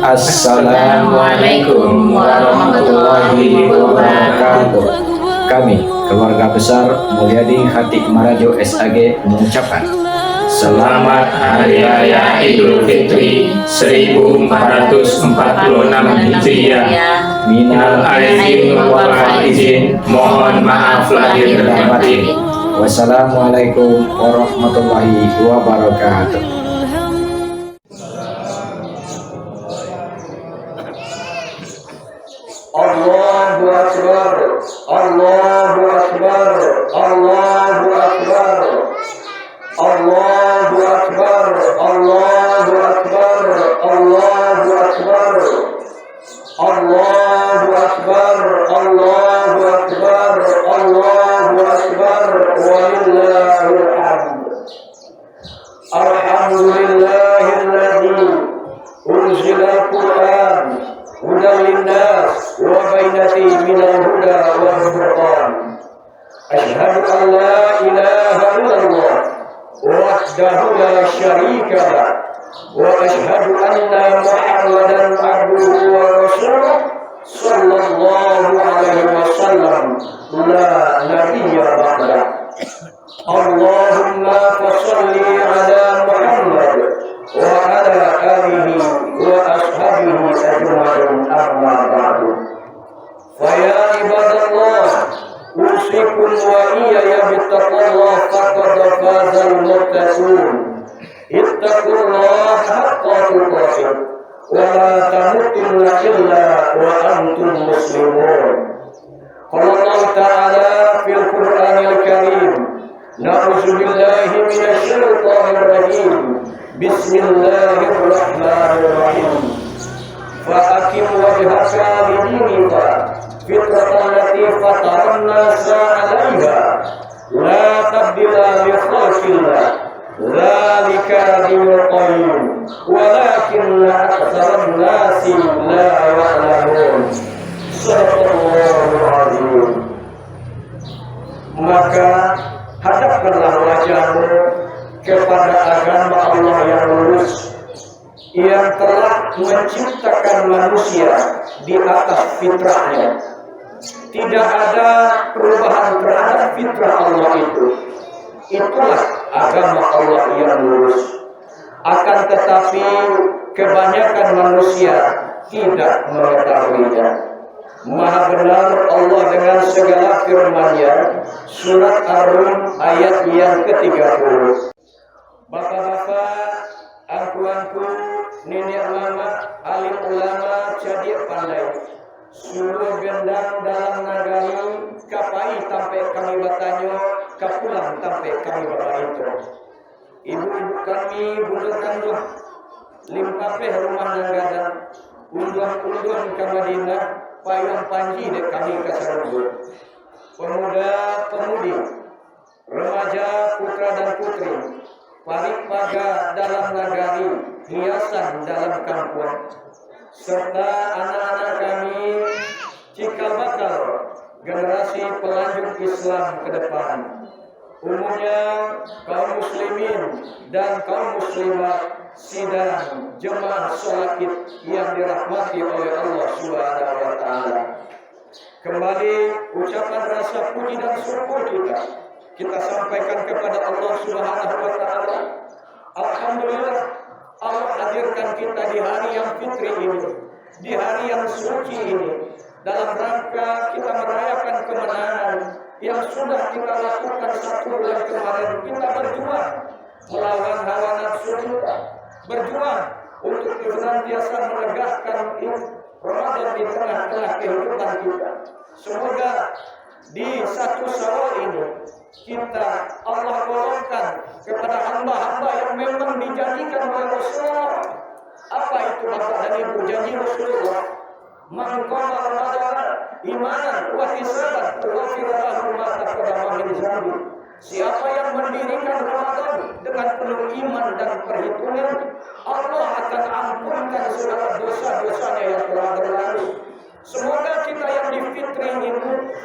Assalamualaikum warahmatullahi wabarakatuh. Kami, keluarga besar Mulyadi Khatik Marajo SAG mengucapkan Selamat Hari Raya Idul Fitri 1446 Hijriah. Minal aidin wal faizin. Mohon maaf lahir dan batin. Wassalamualaikum warahmatullahi wabarakatuh. Allahu Akbar, Allahu Akbar, Allahu Akbar, Allahu Akbar, Allahu Akbar, Allahu Akbar, Allahu Akbar, Allahu Akbar, Allahu Akbar, walillahil hamd. Alhamdulillahilladzi unzila al-Qur'an hudan linnas wa bayyinatin minal huda wal furqan. Asyhadu an la ilaha illallah wahdahu la syarika lah wa asyhadu anna Muhammadan abduhu wa rasuluh sallallahu alaihi wasallam la nabiyya ba'da. Allahumma shalli ala Muhammad wa ala alihi wa ashabihi ajma'in, amma ba'du. Fa ya ibadallah, usikum wa iyaya bittaqwallah faqad fazal muttaqun. Ittaqullaha haqqa tuqatih wa la tamutunna illa wa antum muslimun. Qala Allah Ta'ala fil Qur'anil Karim, na'udzu billahi minasy syaithanir rajim. Bismillahirrahmanirrahim. Fa'akim wajhaka lidinika fitratan lati fataran nasa 'alaiha la tabdila li khalqillah dzalika dinul qayyim walakinna aktsaran nasi la ya'lamun. Shadaqallahu azim. Maka hadapkanlah wajahmu kepada agama Allah yang lurus, yang telah menciptakan manusia di atas fitrahnya. Tidak ada perubahan terhadap fitrah Allah itu. Itulah agama Allah yang lurus. Akan tetapi kebanyakan manusia tidak mengetahuinya. Maha benar Allah dengan segala firman-Nya. Surat Ar-Rum ayat yang ke-30. Bapak-bapak, angku-angku, nenek mama, alim ulama, cadik pandai, suruh gendang dalam nagari, kapai sampai kami bertanya, kapulang sampai kami berbaito. Ibu-ibu kami, bunda kandung, limpapeh rumah nanggadang, unduan-unduan ke Madinah, payung panji dek kami ke Serbu. Pemuda-pemudi, remaja, putra dan putri, parik paga dalam nagari, hiasan dalam kampung, serta anak-anak kami, cikal bakal generasi pelanjut Islam ke depan. Umumnya kaum muslimin dan kaum muslimat sidang jemaah sholat Id yang dirahmati oleh Allah Subhanahu wa Ta'ala. Kembali ucapan rasa puji dan syukur kita sampaikan kepada Allah Subhanahu wa Ta'ala. Alhamdulillah, Allah hadirkan kita di hari yang fitri ini, di hari yang suci ini, dalam rangka kita merayakan kemenangan yang sudah kita lakukan 1 bulan kemarin. Kita berjuang melawan hawa nafsu kita, berjuang untuk senantiasa menegakkan Ramadan di tengah-tengah kehidupan kita. Semoga di 1 Syawal ini kita Allah golongkan kepada hamba-hamba yang memang dijadikan oleh Rasulullah. Apa itu Bapak dan Ibu janji Rasulullah? Man qama Ramadan imanan wa ihtisaban ghufira lahu ma taqaddama min dzambi. Siapa yang mendirikan Ramadan dengan penuh iman dan perhitungan, Allah akan ampunkan segala dosa-dosanya yang telah berlalu. Semoga kita yang di fitri ini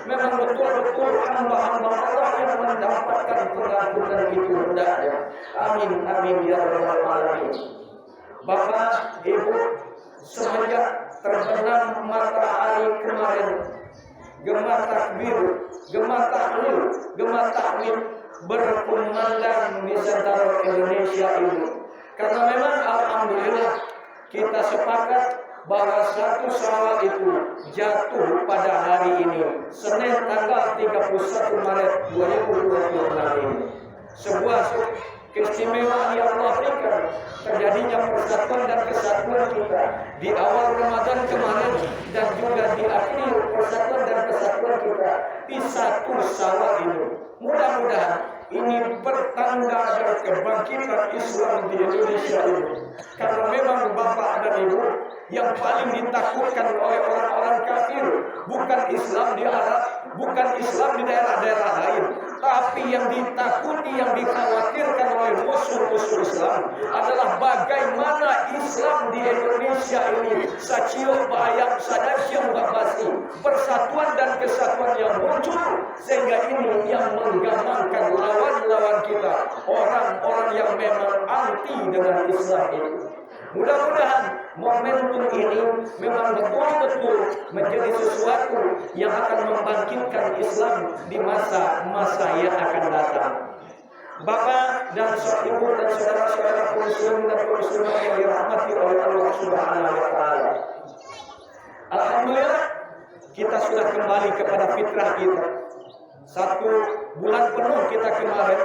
memang betul-betul hamba-hamba Allah yang mendapatkan pengampunan itu hendaknya. Amin, amin ya rabbal alamin. Bapak, Ibu, semenjak terbenam matahari kemarin, gema takbir, gema tahlil, gema tahmid berkumandang di seluruh Indonesia ini. Karena memang alhamdulillah kita sepakat bahwa 1 Syawal itu jatuh pada hari ini, Senin tanggal 31 Maret 2026 ini. Sebuah keistimewaan yang Allah berikan, terjadinya persatuan dan kesatuan kita di awal Ramadan kemarin dan juga di akhir persatuan dan kesatuan kita di 1 Syawal ini. Mudah-mudahan ini pertanda dari kebangkitan Islam di Indonesia ini. Karena memang Bapak dan Ibu, yang paling ditakutkan oleh orang-orang kafir bukan Islam di Arab, bukan Islam di daerah-daerah lain, tapi yang ditakuti, yang dikhawatirkan oleh musuh-musuh Islam adalah bagaimana Islam di Indonesia ini sacium bayang sadasyam babasi, persatuan dan kesatuan yang muncul, sehingga ini yang menggampangkan lawan-lawan kita, orang-orang yang memang anti dengan Islam itu. Mudah-mudahan momentum ini memang betul-betul menjadi sesuatu yang akan membangkitkan Islam di masa-masa yang akan datang. Bapak dan Ibu dan saudara-saudara muslim dan muslimat yang dirahmati oleh Allah Subhanahu wa taala. Alhamdulillah kita sudah kembali kepada fitrah kita. 1 bulan penuh kita kemarin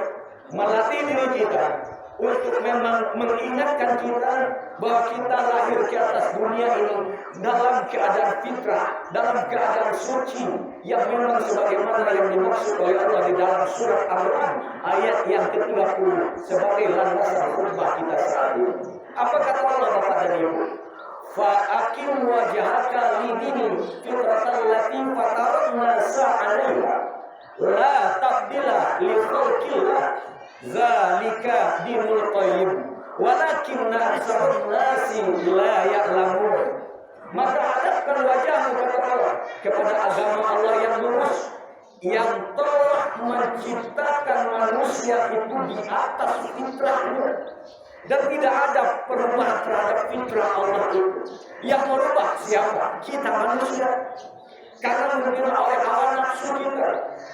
melatih diri kita untuk memang mengingatkan kita bahwa kita lahir ke atas dunia ini dalam keadaan fitrah, dalam keadaan suci, yang memang sebagaimana yang dimaksud oleh Allah di dalam surat Al-Quran ayat yang ke-30 sebagai landasan khutbah kita saat ini. Apa kata Allah Bapak dan Ibu? Fa'akim wajhaka lidini fitratan lati fatarna sa'alaiha la tabdila li khalqillah zalika dinul qayyim walakinna aktsarun nasi la ya'lamun. Maka hadapkan wajahmu, kata Allah, kepada agama Allah yang lurus, yang telah menciptakan manusia itu di atas fitrahnya, dan tidak ada perubahan terhadap fitrah Allah itu. Yang merubah siapa? Kita manusia. Karena mungkin oleh hawa nafsu kita,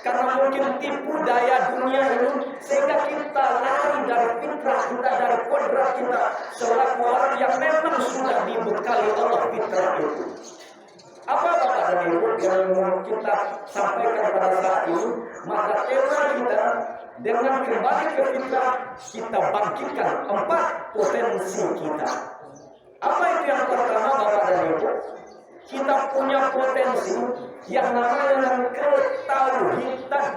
karena mungkin tipu daya dunia ini, sehingga kita lari dari fitrah kita, dari kodrat kita, selaku orang yang memang sudah dibekali Allah fitrah itu. Apa Bapak dan Ibu yang mau kita sampaikan pada saat ini? Maka tema kita dengan kembali ke fitrah, kita bangkitkan 4 potensi kita. Apa itu yang pertama Bapak dan Ibu? Kita punya potensi yang namanya ketauhidan.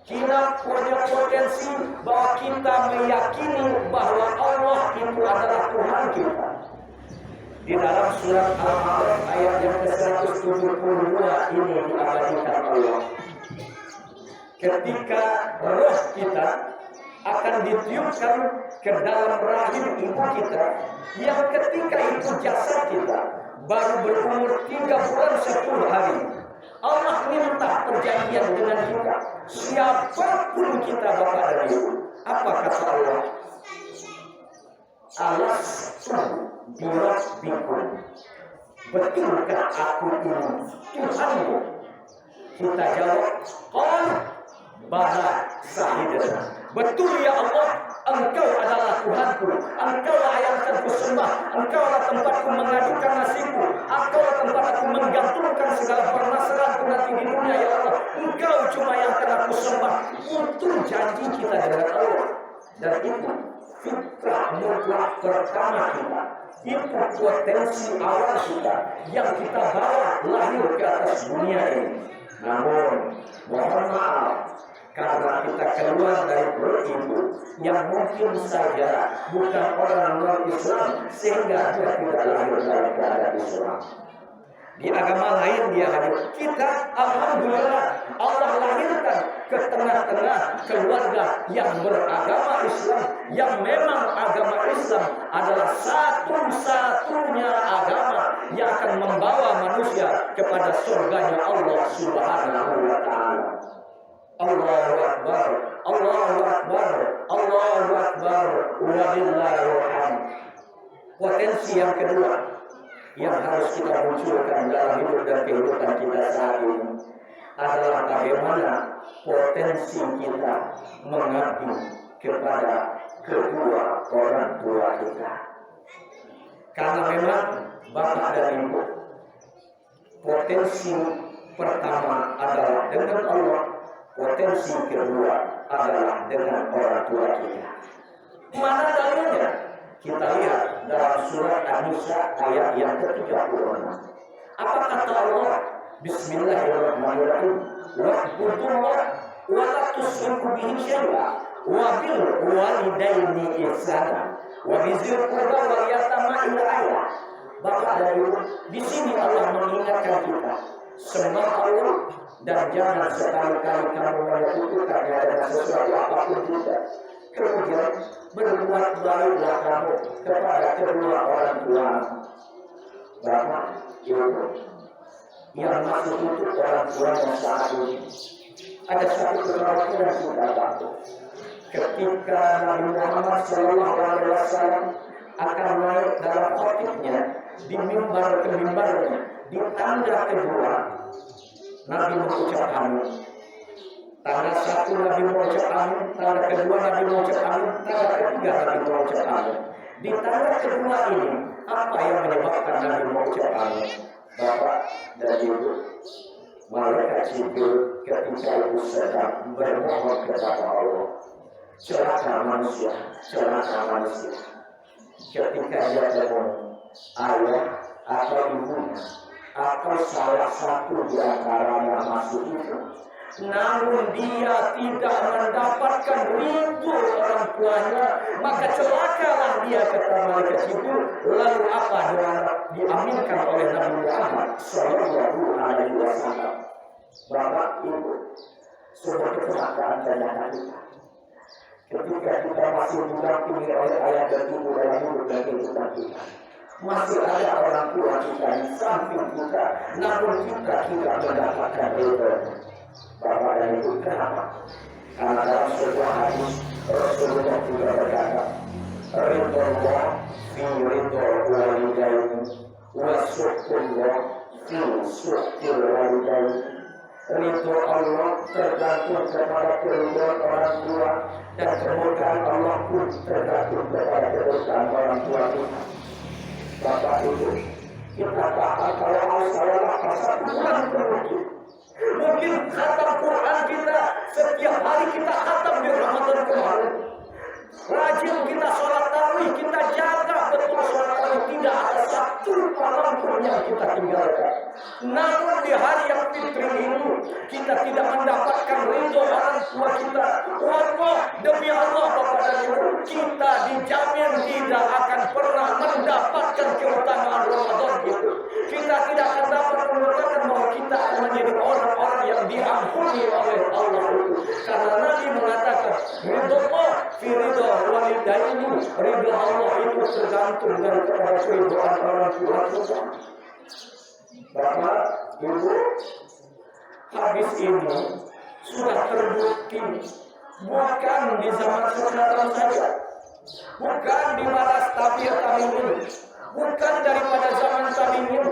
Kita punya potensi bahwa kita meyakini bahwa Allah itu adalah Tuhan kita. Di dalam surat Al-A'raf ayat yang ke-172 ini diabadikan Allah. Ketika roh kita akan ditiupkan ke dalam rahim ibu kita, yang ketika itu jasad kita baru berumur 3 bulan 10 hari, Allah minta perjanjian dengan kita, siapapun kita Bapak dan Ibu. Apa kata Allah? Alastu birabbikum, betulkah aku ini Tuhanmu? Kita jawab, qala bala sahidana. Betul ya Allah, Engkau adalah Tuhanku, Engkaulah yang akan kusembah, Engkaulah tempatku mengadukan nasibku, Engkaulah tempat aku menggantungkan segala permasalahanku nanti di dunia ya Allah. Engkau cuma yang akan aku sembah. Itu janji kita dengan Allah. Dan itu fitrah mutlak pertama kita. Itu potensi awal kita yang kita bawa lahir ke atas dunia ini. Namun, mohon maaf, karena kita keluar dari perut ibu yang mungkin saja bukan orang non-Islam, sehingga dia tidak lahir dalam keadaan Islam. Di agama lain dia hadir. Kita alhamdulillah Allah lahirkan ke tengah-tengah keluarga yang beragama Islam, yang memang agama Islam adalah satu-satunya agama yang akan membawa manusia kepada surganya Allah Subhanahu wa taala. Allahu Akbar, Allahu Akbar, Allahu Akbar, walillahil hamd. Potensi yang kedua yang harus kita munculkan dalam hidup dan kehidupan kita saat ini adalah bagaimana potensi kita mengabdi kepada kedua orang tua kita. Karena memang Bapak dan Ibu, potensi pertama adalah dengan Allah, potensi kedua adalah dengan orang tua kita. Mana dalilnya? Kita lihat dalam surat An-Nisa ayat yang ke-36. Apa kata Allah? Bismillahirrahmanirrahim. Wa'budullah wa la tusyriku bihi syai'a wa bil walidaini ihsana wa bizil qurba wal yatama ila ayat. Bapak dan Ibu, di sini Allah mengingatkan kita sembah Allah dan jangan sekali-kali kamu menyekutukannya dengan sesuatu apapun juga. Kemudian berbuat baiklah kamu kepada kedua orang tua. Bapak, Ibu, yang masih hidup orang tuanya saat ini, ada satu kekhawatiran kita Bapak. Ketika Nabi Muhammad SAW akan naik dalam khotibnya di mimbar ke mimbarnya, di tangga kedua, Nabi mengucap amin. Tangga satu Nabi mengucap amin, tangga kedua Nabi mengucap amin, tangga ketiga Nabi mengucap amin. Di tangga kedua ini, apa yang menyebabkan Nabi mengucap amin? Bapak dan Ibu, malaikat Jibril ketika itu sedang bermohon kepada Allah. Celaka manusia, celaka manusia. Ketika dia bermohon, ayah atau ibunya atau salah satu di antaranya masuk itu, namun dia tidak mendapatkan ridho orang tuanya, maka celakalah dia, kata malaikat Jibril. Lalu apa yang diaminkan oleh Nabi Muhammad Sallallahu Alaihi Wasallam? Bapak Ibu, sebuah kecelakaan ternyata kita. Ketika kita masih didampingi oleh ayah dan ibu dalam hidup dan kehidupan kita, masih ada orang tua kita di samping kita, namun kita tidak mendapatkan ridho. Bapak dan Ibu, kenapa? Karena dalam sebuah hadis Rasulullah juga berkata, ridho Allah fi ridho walidaini wa suhullah fi suhul walidaini. Ridho Allah tergantung kepada keridhaan orang tua, dan kemurkaan Allah pun tergantung kepada kedosaan orang tua kita. Bapak Ibu, kita paham kalau Allah pasal Quran mungkin. Mungkin khatam Quran kita setiap hari kita khatam di Ramadan kemarin. Rajin kita sholat tarawih, kita jaga betul sholat tarawih, tidak ada satu malam pun yang kita tinggalkan. Namun di hari yang fitri ini kita tidak mendapatkan ridho orang tua kita. Allah, demi Allah Bapak dan Ibu, kita dijamin tidak akan pernah mendapatkan keutamaan Ramadan itu. Kita tidak akan dapat mengatakan bahwa kita akan menjadi orang-orang yang diampuni oleh Allah itu. Karena Nabi mengatakan ridho Allah fi ridho walidaini, ridho Allah itu tergantung dari keridhaan orang tua kita. Bapak, Ibu, hadis ini sudah terbukti bukan di zaman sekarang saja, bukan di masa tabi'in, bukan daripada zaman tabi'in,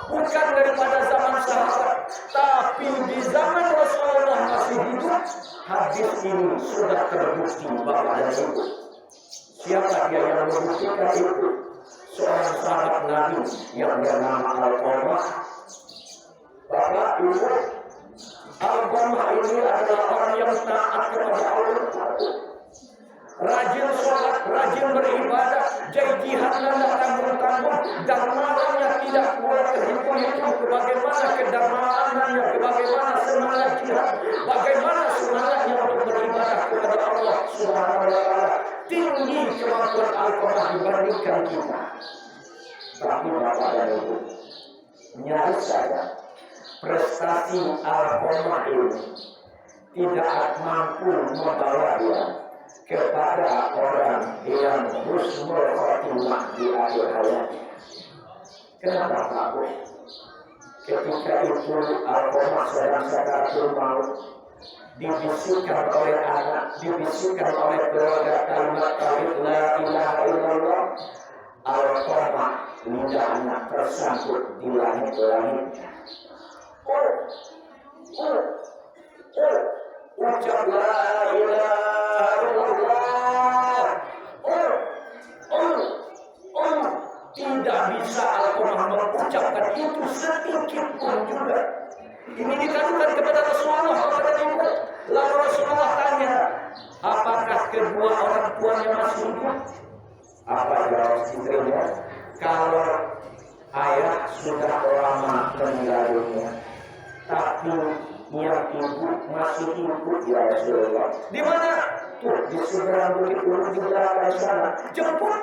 bukan daripada zaman sahabat, tapi di zaman Rasulullah masih hidup, hadis ini sudah terbukti Bapak dan Ibu. Siapa dia yang membuktikan itu? Seorang sahabat Nabi yang bernama Al-Qamah. Bapak Ibu, Al-Qamah ini adalah orang yang taat kepada Allah, rajin sholat, rajin beribadah, jadi jihad tidak tanggung-tanggung, dan malamnya tidak boleh terhitung-hitung bagaimana kedermawanannya, bagaimana semangat jihad, bagaimana semangatnya untuk beribadah kepada Allah Subhanahu wa Ta'ala. Tinggi kemampuan Al-Qamah dibandingkan kita. Tapi Bapak dan Ibu, nyaris saja prestasi Al-Qamah ini tidak mampu membawa dia kepada orang yang husnul khotimah di akhir hayat. Kenapa Pak Bu? Ketika itu Al-Qamah sedang sakaratul maut, dibisikkan oleh anak, dibisikkan oleh keluarga kalimat tauhid la ilaha illallah. Al-Qamah lidahnya tersangkut di langit-langitnya. Ucap la ilaha illallah. Tidak bisa Al-Qamah mengucapkan itu sedikit pun juga. Ini dikatakan kepada Rasulullah kepada ibu. Lalu Rasulullah tanya, apakah kedua orang tuanya masih hidup? Apa jawab istrinya? Kalau ayah sudah lama meninggal dunia, tapi yang ibu masih hidup ya Rasulullah. Di mana? Tuh di seberang bukit Uhud di belakang sana. Jemput.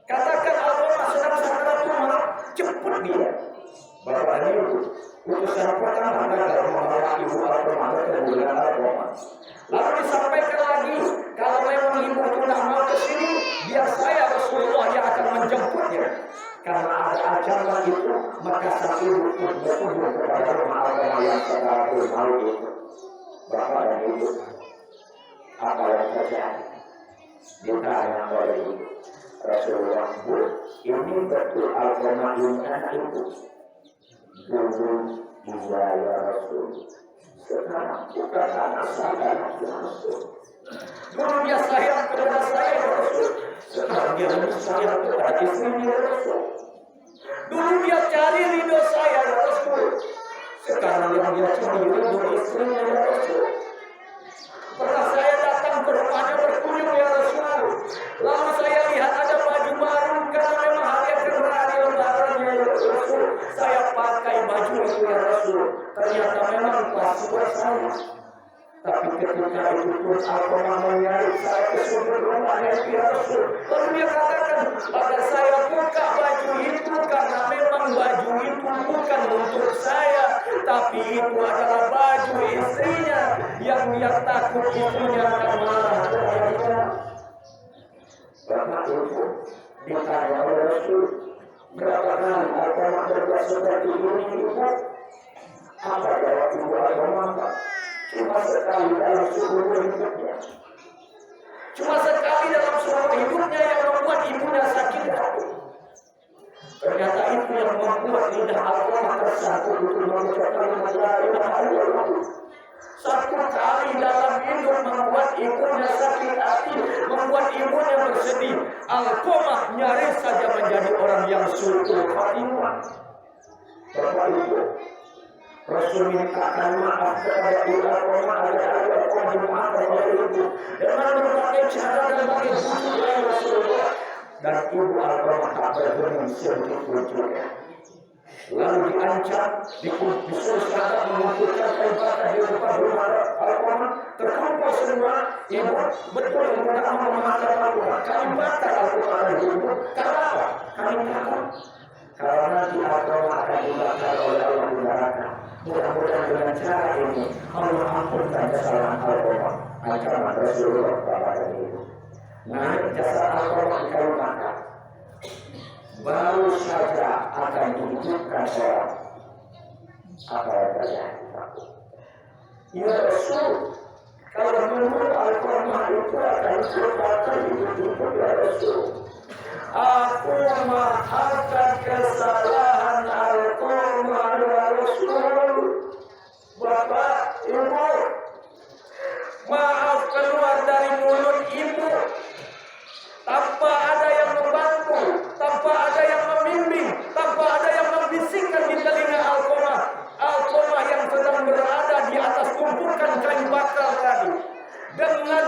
Katakan Al-Qamah sedang sakaratul maut, jemput dia. Bapak dan Ibu, utusan pertama gagal membawa ibu Al-Qamah ke bulan Al-Qamah. Lalu disampaikan lagi, kalau memang ibu tidak mau ke sini, biar saya Rasulullah yang akan menjemputnya. Karena ada acara itu, maka sang ibu pun berkunjung kepada rumah Al-Qamah yang sakaratul maut itu. Bapak dan Ibu, apa yang terjadi? Ditanya oleh ibu. Rasulullah, Bu, ini betul Al-Qamah ini anak ibu. Dulu iya ya Rasul, sekarang bukan anak saya ya Rasul. Dulu dia sayang kepada saya ya Rasul, sekarang dia lebih sayang kepada istrinya ya Rasul. Dulu dia cari ridho saya ya Rasul, sekarang yang dia cari ridho istrinya ya Rasul. Pernah saya datang ke rumahnya berkunjung ya Rasul, lalu saya lihat ada baju baru karena memang hari hari lebarannya ya Rasul. Saya pakai baju itu ya Rasul, ternyata memang pas buat saya. Tapi ketika itu pun Al-Qamah menyari saya ke sumber rumahnya ya Rasul. Lalu dia katakan, agar saya buka baju itu karena memang baju itu bukan untuk saya, tapi itu adalah baju istrinya yang dia takut istrinya akan marah. Bapak Ibu ditanya oleh Rasul, berapa kali Al-Qamah berbuat seperti ini Ibu? Apa jawab Ibu Al-Qamah? Cuma sekali dalam seumur hidupnya. Cuma sekali dalam seumur hidupnya yang membuat ibunya sakit hati. Ternyata itu yang membuat lidah Al-Qamah tersangkut untuk mengucapkan la ilaha illallah. Satu kali dalam hidup membuat ibunya sakit hati, membuat ibunya bersedih. Al-Qamah nyaris saja menjadi orang yang su'ul khatimah. Bapak Ibu, Rasul mintakan maaf kepada ibu Al-Qamah agar Al-Qamah dimaafkan oleh ibu dengan berbagai cara dan berbagai bujuk oleh Rasulullah. Dan ibu Al-Qamah tak bergeming sedikit pun juga. Lalu diancam, disuruh sahabat mengumpulkan peribatan di depan rumah Al-Qamah. Terkumpul semua, ibu betul tidak mau memaafkan Al-Qamah. Kami bakar Al-Qamah dari ibu. Kenapa? Kami takut. Karena nanti Al-Qamah akan dibakar oleh Allah di neraka. Mudah-mudahan dengan cara ini Allah ampunkan kesalahan Al-Qamah. Ancaman Rasulullah Bapak dan Ibu. Naik jasad Al-Qamah di kayu bakar, baru saja akan dihidupkan orang. Apa yang terjadi? Ya Rasul, kalau menurut Al-Qamah itu akan dibakar hidup ya Rasul. Aku maafkan kesalahan Al-Qamah ya Rasul. Bapak, Ibu, maaf keluar dari mulut ibu tanpa ada yang membantu, tanpa ada yang membimbing, tanpa ada yang membisikkan di telinga Al-Qamah. Al-Qamah yang sedang berada di atas tumpukan kayu bakar tadi, dengan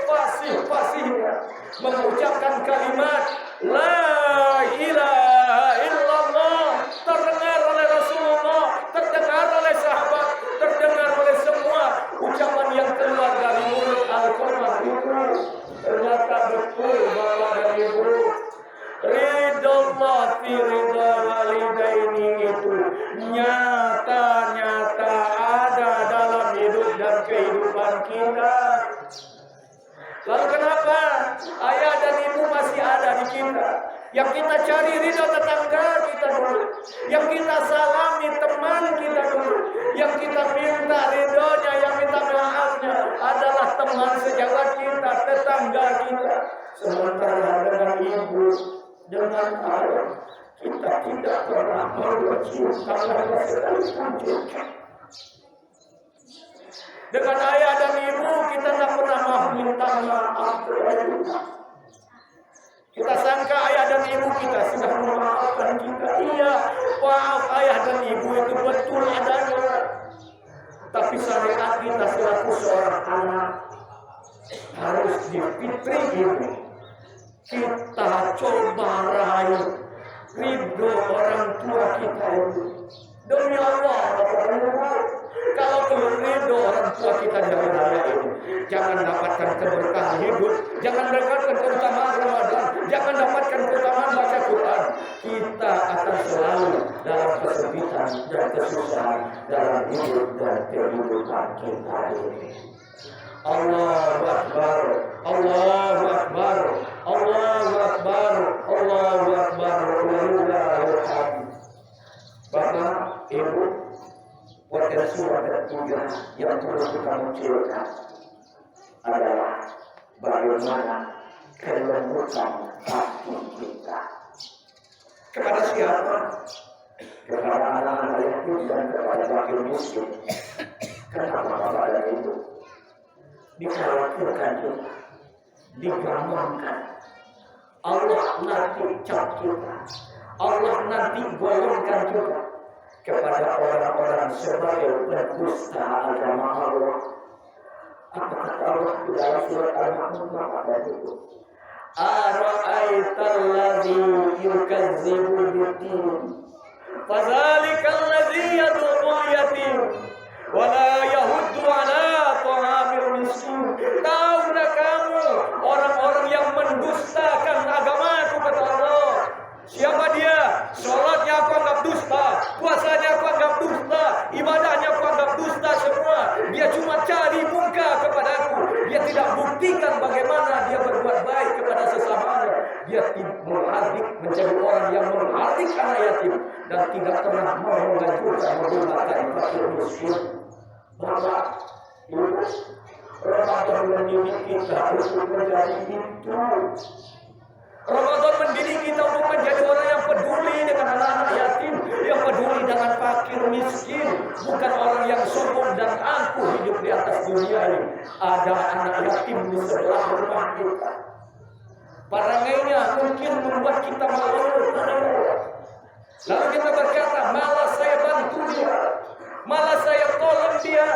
fasih-fasihnya mengucapkan kalimat la ilaha illallah, terdengar oleh Rasulullah, terdengar oleh sahabat, terdengar oleh semua. Ucapan yang keluar dari mulut Al-Qamah itu ternyata betul Bapak dan Ibu. Ridallah fi ridha walidaini itu nyata-nyata ada dalam hidup dan kehidupan kita. Lalu kenapa ayah dan ibu masih ada di kita? Yang kita cari ridho tetangga kita dulu, yang kita salami teman kita dulu, yang kita minta ridhonya, yang minta maafnya adalah teman sejawat kita, tetangga kita. Sementara dengan ibu dengan ayah, kita tidak pernah mencium tangan sekali. Dengan ayah dan ibu kita tidak pernah mau minta maaf kepada kita. Kita sangka ayah dan ibu kita sudah memaafkan kita. Iya, maaf ayah dan ibu itu betul adanya. Tapi syariat kita selaku seorang anak harus difitri ini. Kita coba raih ridho orang tua kita itu. Demi Allah, kalau belum ridho orang tua kita di hari raya ini, jangan dapatkan keberkahan hidup, jangan dapatkan keutamaan Ramadan, jangan dapatkan keutamaan baca Quran. Kita akan selalu dalam kesempitan dan kesusahan dalam hidup dan kehidupan kita ini. Allahu Akbar, Allahu Akbar, Allahu Akbar, Allahu Akbar, Wallahul hamd. Bapak, Ibu, potensi dan tujuan yang perlu kita munculkan adalah bagaimana kelembutan hati kita. Kepada siapa? Kepada anak-anak yatim dan kepada fakir miskin. Kenapa Bapak dan Ibu? Dikhawatirkan kita, digampangkan. Allah nanti cap kita, Allah nanti golongkan kita kepada orang-orang sebagai pendusta agama Allah. Apa kata Allah di dalam surat Al-Ma'un pada itu? Ara'aital ladzi yukazzibu bid-din, fadzalikal ladzi yad'ul yatim wa la yahuddu 'ala ta'amil miskin. Tahukah kamu orang-orang yang mendustakan agamaku kata Allah? Siapa dia? Sholatnya aku anggap dusta, puasanya aku anggap dusta, ibadahnya aku anggap dusta semua. Dia cuma cari muka kepadaku. Dia tidak buktikan bagaimana dia berbuat baik kepada sesamanya. Dia menghardik menjadi orang yang menghardik anak yatim dan tidak pernah mau mengajukan menghormati fakir miskin. Bapak, Ibu, Ramadan mendidik kita untuk menjadi itu. Ramadan mendidik kita untuk menjadi orang yang peduli dengan anak-anak yatim, yang peduli dengan fakir miskin, bukan orang yang sombong dan angkuh hidup di atas dunia ini. Ada anak yatim di sebelah rumah kita. Parangainya mungkin membuat kita malu. Lalu kita berkata, malah saya bantu dia, malah saya tolong dia.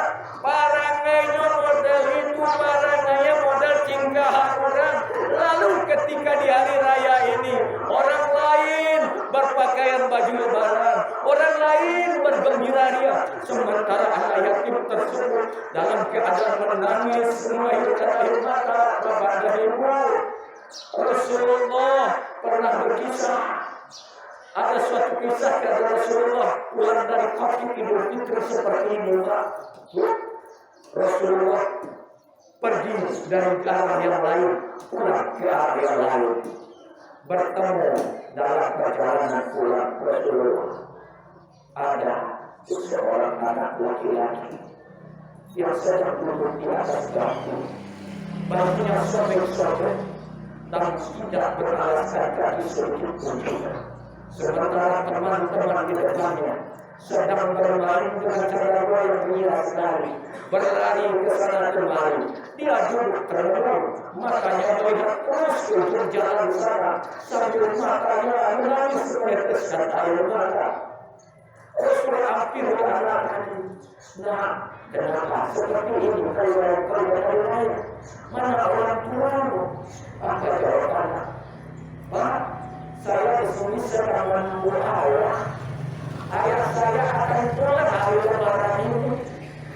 Parangainya model itu, parangainya model tingkah orang. Lalu ketika di hari raya ini, orang lain berpakaian baju lebaran, orang lain bergembira ria, sementara anak yatim tersebut dalam keadaan menangis, mengairkan air mata. Bapak dan Ibu, Rasulullah pernah berkisah. Ada suatu kisah kata Rasulullah pulang dari Fakir Idul Fitri seperti ini, Pak. Rasulullah pergi dari arah yang lain, pulang ke arah yang lain. Bertemu dalam perjalanan pulang Rasulullah, ada seorang anak laki-laki yang sedang duduk di atas batu. Bajunya sobek-sobek dan tidak beralaskan kaki sedikit pun. Sementara teman-teman di depannya sedang bermain dengan cara yang gila sekali, berlari ke sana kemari. Dia duduk termenung, matanya melihat terus ke ujung jalan sana, sambil matanya menangis meneteskan air mata. Rasul hampir berkata, nah, kenapa seperti ini kalian lain? Mana orang tuamu? Apa jawabannya? Pak, saya disini sedang menunggu ayah. Ayah saya akan pulang hari lebaran ini.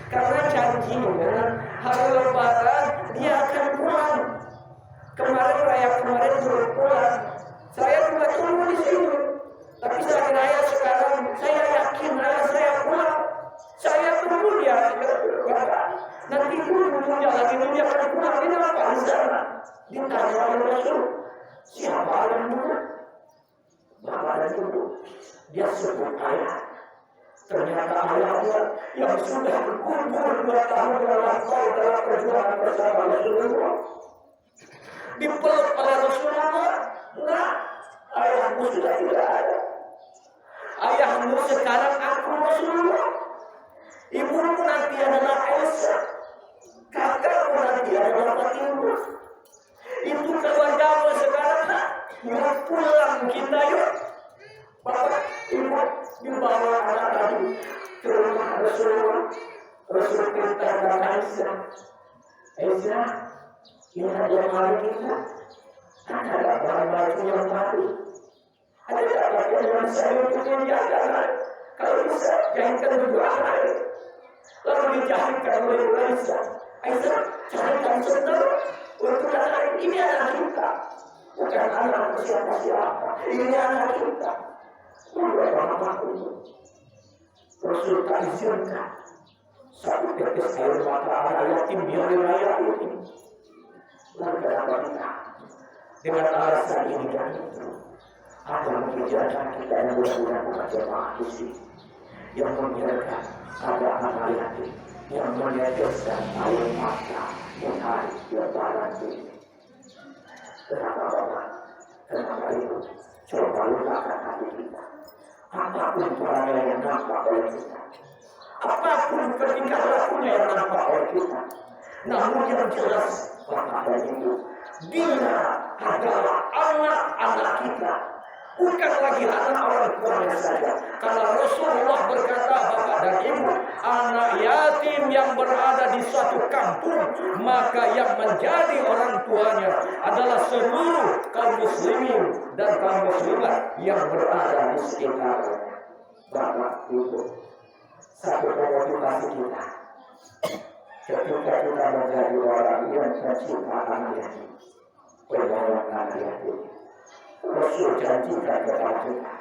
Karena janjinya hari lebaran dia akan pulang. Kemarin raya kemarin belum pulang. Saya juga tunggu di sini. Tapi saat raya sekarang saya yakin ayah saya pulang. Saya tunggu dia. Nanti ujungnya lagi dia akan pulang. Ini apa di sana? Ditanya oleh Rasul, siapa yang pulang? Bapak dan Ibu, dia sebut ayah. Ternyata ayahnya yang sudah berkumpul 2 tahun dalam perjuangan bersama Rasulullah, dipeluk oleh Rasulullah, Nah, ayahmu sudah tidak ada. Ayahmu sekarang aku Rasulullah. Ibumu nanti adalah Aisyah. Kakakmu nanti adalah Fatimah. Itu keluargamu sekarang. Yuk pulang kita yuk. Bapak, ibu, dibawa anak tadi ke rumah Rasulullah. Rasul perintahkan Aisyah. Aisyah, lihat yang hari kita. Ada barang baju yang baru. Ada pakaian yang saya untuk menjaga. Kalau bisa, jahitkan dua hari. Lalu dijahitkan oleh Aisyah. Aisyah, jahitkan sebentar untuk anak ini anak kita. Bukan anak siapa-siapa. Ini anak kita. Udah bapak itu. Rasul tak izinkan. Satu tetes air mata anak yatim di wilayah ini. Lalu kenapa kita? Dengan alasan ini dan itu. Ada mengerjakan kita yang berguna jemaah isi. Yang membiarkan ada anak yatim. Yang meneteskan air mata yang hari lebaran ini. Kenapa Bapak? Kenapa itu? Coba lupakan hati kita. Apapun perangai yang nampak oleh kita. Apapun ketingkah lakunya yang nampak oleh kita. Namun yang jelas, Bapak dan Ibu, dia adalah anak-anak kita. Bukan lagi anak orang tuanya saja. Karena Rasulullah berkata, Bapak dan Ibu, anak yatim yang berada di suatu kampung, maka yang menjadi orang tuanya adalah seluruh kaum muslimin dan kaum muslimat yang berada di sekitar. Bapak Ibu, satu motivasi kita ketika kita menjadi orang yang mencinta anak yatim, penyayang anak yatim, Rasul janjikan kepada kita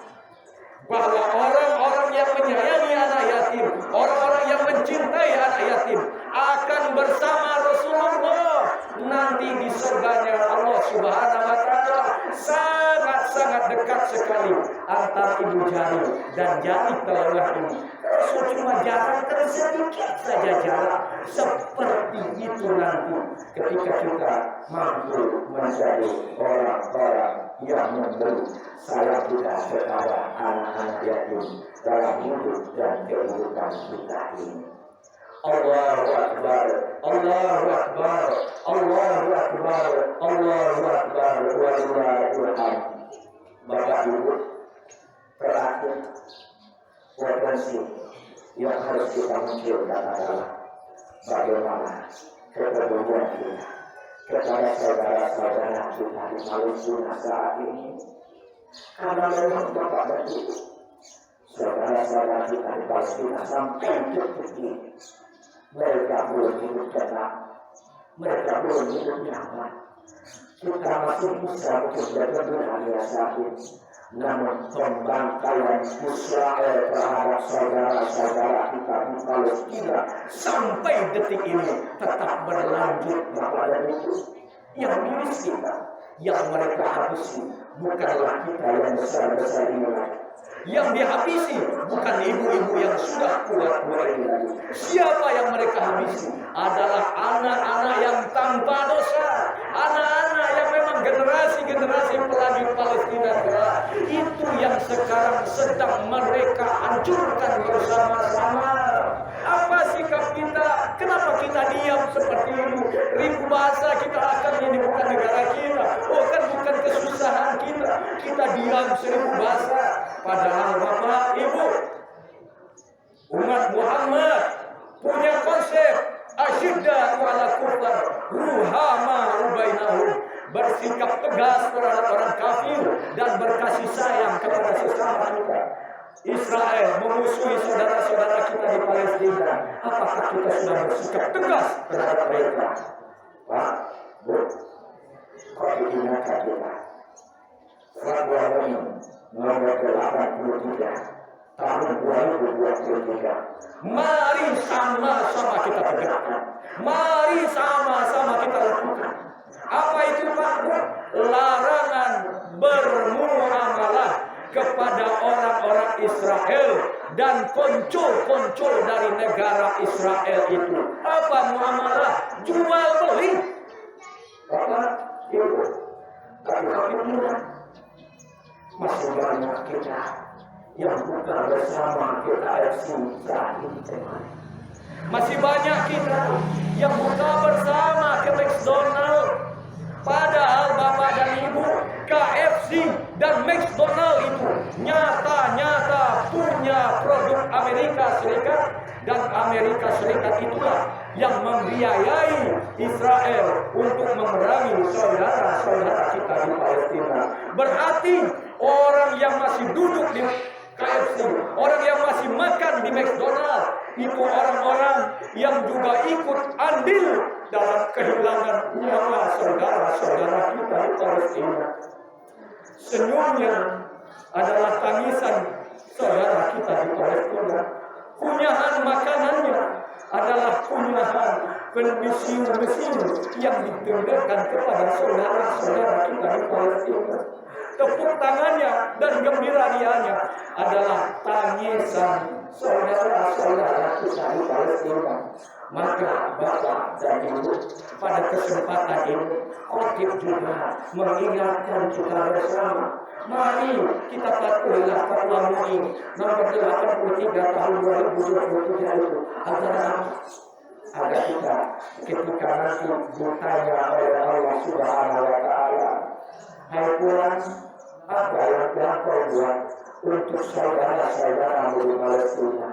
bahwa orang-orang yang menyayangi anak yatim, orang-orang yang mencintai anak yatim akan bersama Rasulullah nanti di surganya Allah Subhanahu wa taala. Sangat-sangat dekat sekali antara ibu jari dan jari telengah ini. Rasul cuma jarak sedikit saja jarak. Seperti itu nanti ketika kita mampu menjadi orang-orang yang memberi saya tidak kepada anak-anak yatim dalam hidup dan kehidupan kita ini. Allahu Akbar, Allahu Akbar, Allahu Akbar, Allahu Akbar, walillahil hamd. Bapak Ibu, terakhir potensi yang harus kita munculkan adalah bagaimana kepedulian kita kepada saudara-saudara kita di Palestina saat ini. Karena memang Bapak dan Ibu, saudara-saudara kita di Palestina sampai detik ini mereka belum hidup tenang, mereka belum hidup nyaman. Kita masih bisa bekerja alias sakit, namun pembantaian Israel terhadap saudara-saudara kita di Palestina sampai detik ini tetap berlanjut. Bapak dan Ibu, yang miris kita, yang mereka habisi bukanlah kita yang besar-besar ini lagi. Yang dihabisi bukan ibu-ibu yang sudah tua-tua ini lagi. Siapa yang mereka habisi? Adalah anak-anak yang tanpa dosa, anak-anak yang memang generasi-generasi pelagi Palestina telah itu yang sekarang sedang mereka hancurkan bersama-sama. Apa sikap kita? Kenapa kita diam seperti ini? Ribu bahasa kita akan ini bukan negara kita, bukan kesusahan kita. Kita diam seribu bahasa. Padahal Bapak Ibu, umat Muhammad punya konsep asyidda wala kufar ruhama bainahum, bersikap tegas terhadap orang kafir dan berkasih sayang kepada sesama kita. Israel memusuhi saudara-saudara kita di Palestina. Apakah kita sudah bersikap tegas terhadap mereka? Pak, Bu, kok diingatkan kita? Fatwa ini nomor 83 tahun 2023. Mari sama-sama kita tegakkan. Mari sama-sama kita lakukan. Apa itu Pak? Larangan bermuamalah kepada orang-orang Israel dan konco-konco dari negara Israel itu. Apa muamalah? Jual beli. Bapak, Ibu, tapi masih banyak kita yang buka bersama KFC saat ini teman. Masih banyak kita yang buka bersama ke McDonald. Padahal Bapak dan Ibu, KFC dan McDonald itu nyata-nyata punya produk Amerika Serikat. Dan Amerika Serikat itulah yang membiayai Israel untuk memerangi saudara-saudara kita di Palestina. Berarti orang yang masih duduk di KFC, orang yang masih makan di McDonald, itu orang-orang yang juga ikut andil dalam kehilangan nyawa saudara-saudara kita di Palestina. Senyumnya adalah tangisan saudara kita di Palestina. Kunyahan makanannya adalah kunyahan mesiu-mesiu yang ditujukan kepada saudara-saudara kita di Palestina. Tepuk tangannya dan gembiranya adalah tangisan saudara-saudara kita di Palestina. Maka Bapak dan Ibu, pada kesempatan ini khotib juga mengingatkan kita bersama. Mari kita patuhilah Fatwa MUI nomor 83 tahun 2023 itu agar kita ketika nanti ditanya oleh Allah Subhanahu wa Ta'ala, hai Tuhan, apa yang telah Kau buat untuk saudara-saudara di Palestina?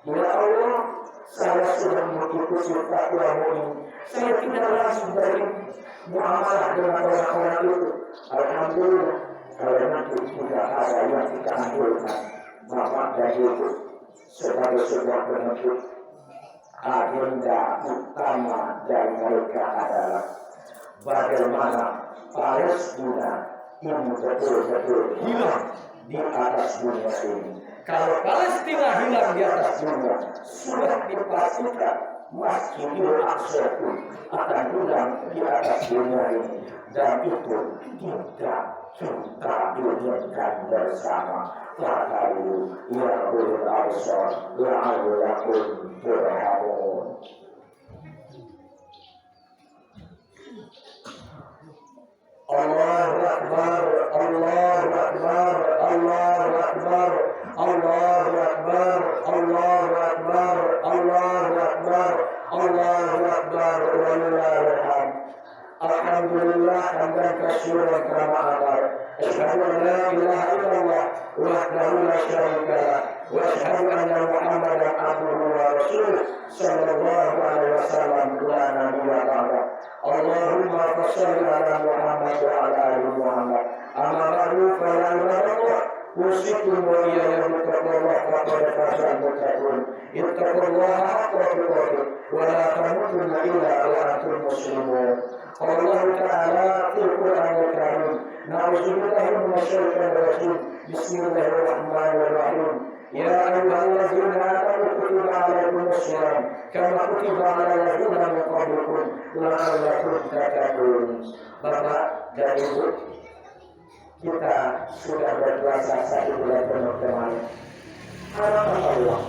Ya Allah, saya sudah mengikuti Fatwa MUI. Saya tidak lagi bermuamalah dengan orang-orang itu. Alhamdulillah. Kalau nanti tidak ada yang kita anjurkan, Bapak dan Ibu, sebagai sebuah penutup, agenda utama dari mereka adalah bagaimana Palestina ini betul-betul hilang di atas dunia ini. Kalau Palestina hilang di atas dunia, sudah dipastikan Masjidil Aqsa pun akan hilang di atas dunia ini. Dan itu tidak kita inginkan bersama. Fakaru ya ulul absar la'allakum turhamun. Allahu Akbar, Allahu Akbar, Allahu Akbar, Allahu Akbar, Allahu Akbar, Allahu Akbar, Allahu Akbar, walillahil hamd. Alhamdulillah hamdan katsiran kama amar. Asyhadu an la ilaha illallah wahdahu la syarika lah wa asyhadu anna Muhammadan abduhu wa rasuluh sallallahu alaihi wasallam la nabiyya ba'da. Allahumma shalli ala Muhammad wa ala ali Muhammad. Amma ba'du fa ya ibadallah, usikum wa iyaya bittaqwallah faqad faza al-muttaqun. Ittaqullaha haqqa tuqatih wa la tamutunna illa wa antum muslimun. Allah Ta'ala في القرآن الكريم نعوذ بالله من الشيطان الرجيم بسم الله الرحمن الرحيم يا أيها الذين آمنوا كتب عليكم الصيام كما كتب على الذين من قبلكم لعلكم تتقون. Bapak dan Ibu, kita sudah berpuasa 1 bulan penuh kemarin. Harapan Allah,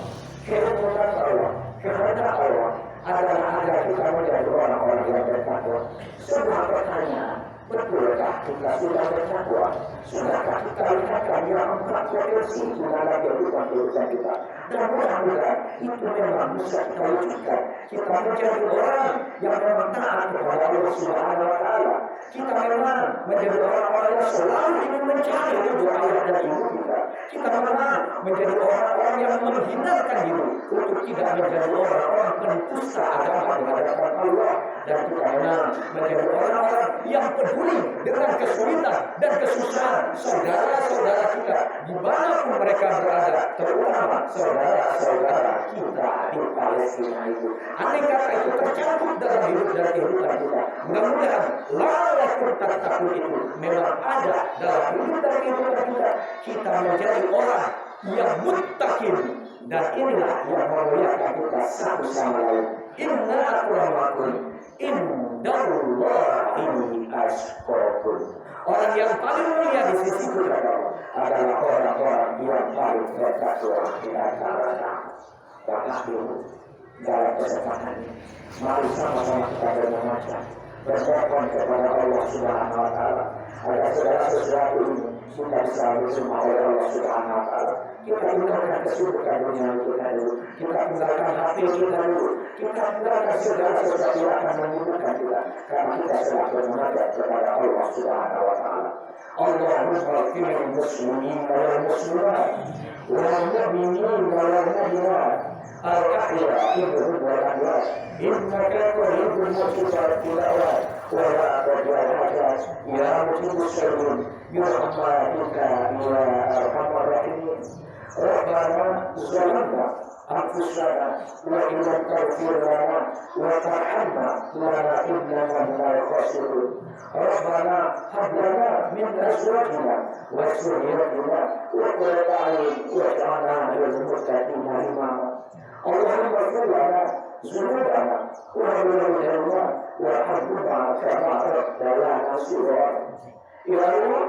kehendak Allah, kehendak Allah adalah agar kita menjadi orang-orang yang bertakwa. Sebuah pertanyaan, betulkah kita sudah bertakwa? Sudahkah kita lihat yang 4 potensi di dalam kehidupan kita? Dan mudah-mudahan itu memang bisa kita wujudkan. Kita menjadi orang yang memang taat kepada Allah Subhanahu wa Ta'ala. Kita memang menjadi orang-orang yang selalu ingin mencari ridho ayah dan ibu kita. Kita memang menjadi orang-orang yang menghindarkan diri untuk tidak menjadi orang-orang pendusta agama di hadapan Allah. Dan kita memang menjadi orang-orang yang peduli dengan kesulitan dan kesusahan saudara-saudara kita dimanapun mereka berada, terutama saudara-saudara kita di Palestina itu. Andai kata itu tercakup dalam hidup dan kehidupan kita, mudah-mudahan lalaupun takut itu memang ada dalam hidup dan kehidupan kita, kita menjadi orang yang muttaqin. Dan inilah yang memuliakan kita satu sama lain. Inna akramakum indallahi atqakum. Orang yang paling mulia di sisi kita adalah orang-orang yang paling bertakwa di antara kamu. Bapak Ibu, dalam kesempatan ini, mari sama-sama kita bermunajat, bermohon kepada Allah Subhanahu wa Ta'ala agar segala sesuatu ini sudah selalu semua oleh Allah Subhanahu wa Ta'ala. Kita tinggalkan kesibukan dunia kita dulu, kita tinggalkan HP kita dulu, kita tinggalkan segala sesuatu yang akan menyibukkan kita, karena kita sedang menghadap kepada Allah Subhanahu wa Ta'ala. Allahumma qina muslimin wal muslimat wal mu'minin wal mu'minat al-ahya'i minhum wal amwat innaka tuhibbul muttaqin ولا تجعل يا مجيب السلم برحمتك يا ارحم الراحمين ربنا ظلمنا انفسنا وان لم تغفر لنا وترحمنا لنكونن من الخاسرين ربنا هب لنا من ازواجنا وذريتنا قرة اعين واجعلنا للمتقين اماما اللهم اغفر لنا ذنوبنا وهدنا وحبنا كما ردنا سوى يا الله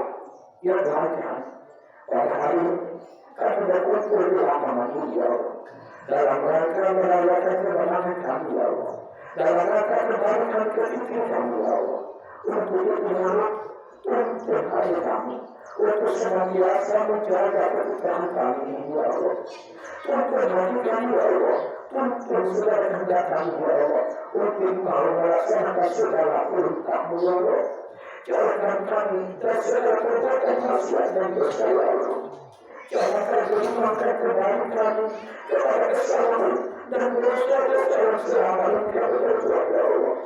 يا Tuhan pada hari ini kami berkumpul di hadapan ya Allah dalam rangka merayakan kemenangan kami ya Allah dalam rangka kebaikan ketika kami ya Allah untuk itu ya Allah untuk hari kami untuk senantiasa menjaga pernikahan kami ini ya Allah untuk hari kami ya Allah untuk segala kehendak kami ya Allah untuk mau melaksanakan segala perintah-Mu ya Allah jauhkan kami dari segala perbuatan maksiat dan dosa ya Allah jauhkan berimankan kebaikan kami kepada kesalahan dan dosa-dosa yang selama ini kami berbuat ya Allah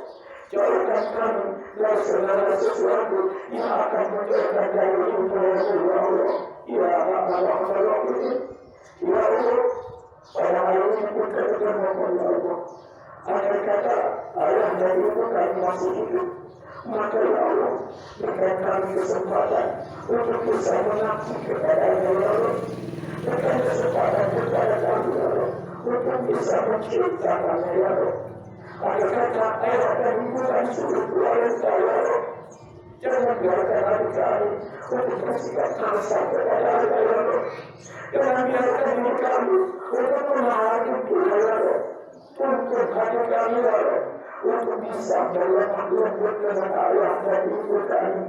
jauhkan kami dari segala sesuatu yang akan menjauhkan dari iman-Mu ya Allah ya Allah ya Allah pada hari ini pun kami bermohon ya Allah agar kata ayah dan ibu kami masih hidup maka ya Allah berikan kami kesempatan untuk bisa mengabdi kepada ya Allah berikan kesempatan kepada kami ya Allah untuk bisa menciptakan ya Allah agar kata ayah dan ibu kami sudah keluarga ya Allah jangan biarkan adik kami untuk bersikap kasar kepada ya Allah jangan biarkan diri kami untuk menahan dunia ya Allah untuk hati kami ya Allah untuk bisa berlemah lembut dengan ayah dan ibu kami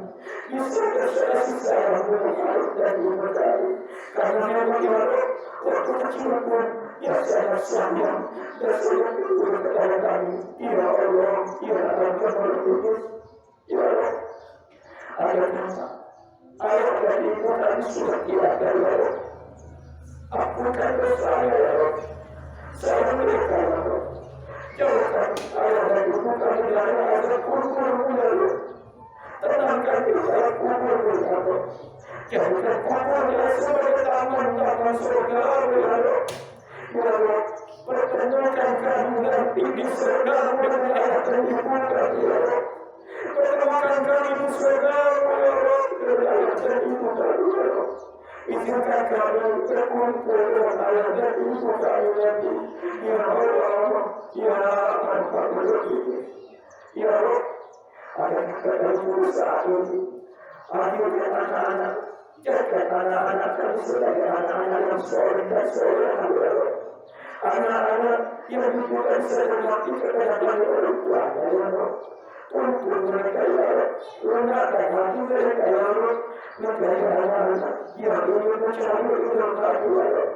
bisa berserasi sayang dengan ayah dan ibu kami karena memang ya Allah waktu kecil pun ya sangat sayang dan sayang itu kepada kami ya Allah ya Allah kebaikan ya Allah ayah kata ayah dan ibu kami sudah tidak ada ya Allah ampunkan dosa ya Allah saya mereka ya Allah jauhkan ayah dan ibu kami dari azab kubur-Mu ya Allah tenangkan kita kubur-Mu ya Allah jauhkan kuburnya sebagai taman-taman surga-Mu ya Allah ya Allah pertemukan kami nanti di surga-Mu dengan ayah dan ibu kami ya Allah pertemukan kami di surga-Mu ya Allah dengan ayah dan ibu kami ya Allah izinkan kami berkumpul dengan ayah dan ibu kami nanti ya Allah ya Alhamdulillah ya Allah ada kita dulu saat ini akhirnya anak-anak jaga anak-anak kami sebagai anak-anak yang soleh dan soleh ya Allah anak-anak yang dibutuhkan sedang mati kepada kami orang tua ya Allah untuk mereka ya Allah lunakkan hati mereka ya Allah menjadi anak-anak yang ingin mencari ilmu kami ya Allah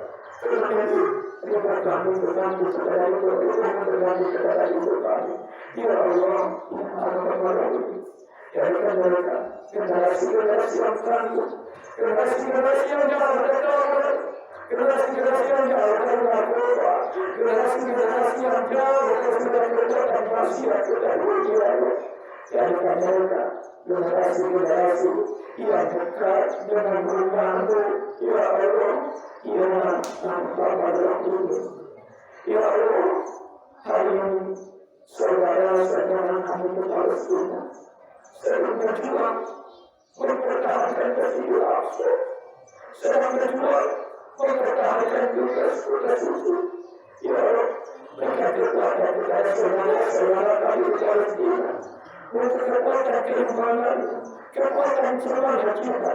terima kami berganti kepada ibu berganti kepada ibu kami ya Allah Alhamdulillah jadikan mereka generasi-generasi yang tangguh generasi-generasi yang jauh dari Allah generasi-generasi yang jauh dari narkoba generasi-generasi yang jauh dari perbuatan maksiat dan dunia jadikan mereka generasi-generasi yang dekat dengan rumah-Mu ya Allah ya Alhamdulillah ya Allah hari ini saudara-saudara kami di Palestina sedang berjuang mempertahankan Masjidil Aqsa sedang berjuang mempertahankan tugas-tugas itu ya Allah berikan kekuatan kepada saudara-saudara kami di Palestina untuk kekuatan keimanan kekuatan semangat kita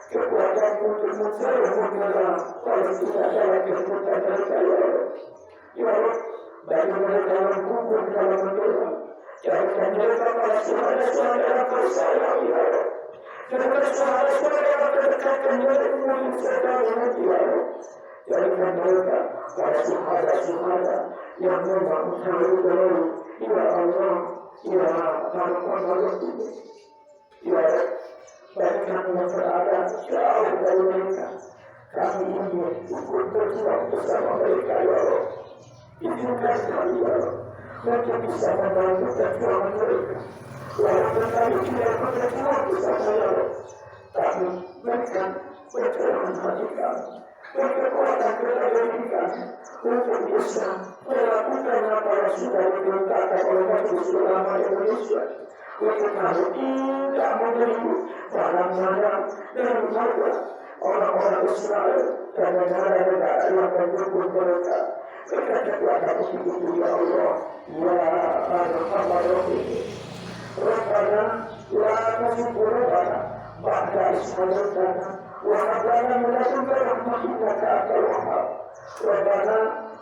kekuatan untuk mencari negara Palestina dalam kehidupan mereka ya Allah ya Allah bagi mereka yang gugur dalam berdoa jadikan mereka pada saudara-saudara bersayang ya Allah Jadikan saudara-saudara yang terdekatkan dari umum saudara yang tiada. Jadikan mereka para suhada-suhada yang memang selalu ya Allah, ya Tuhan itu. Ya, bagi kami yang berada jauh dari mereka, kami ingin ikut berjuang bersama mereka, ya Allah. Izinkan kami, ya Allah, untuk bisa membantu perjuangan mereka. Walaupun kami tidak berjuang bersama, ya Allah, tapi berikan perjuangan hati kami, berkekuatan kepada diri kami, untuk bisa melakukan apa yang sudah diperintahkan oleh Majelis Ulama Indonesia. Untuk kami tidak memberi barang-barang dan harga orang-orang Israel dan negara-negara yang mendukung mereka. Berkata kepada itu, ya Allah, ya Muhammad Rasul, Rabbana la tuzigh qulubana ba'da idh hadaytana wa hab lana min ladunka rahmatan innaka antal wahhab. Rabbana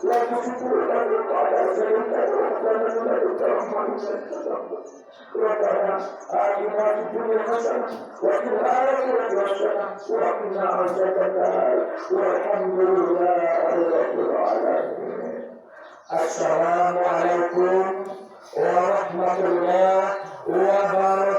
la tuzigh qulubana ba'da idh hadaytana wa hab lana min ladunka rahmatan innaka antal wahhab. ربنا آتنا في الدنيا حسنة وفي الآخرة حسنة وقنا عذاب النار والحمد لله رب العالمين. السلام عليكم ورحمة الله وبركاته.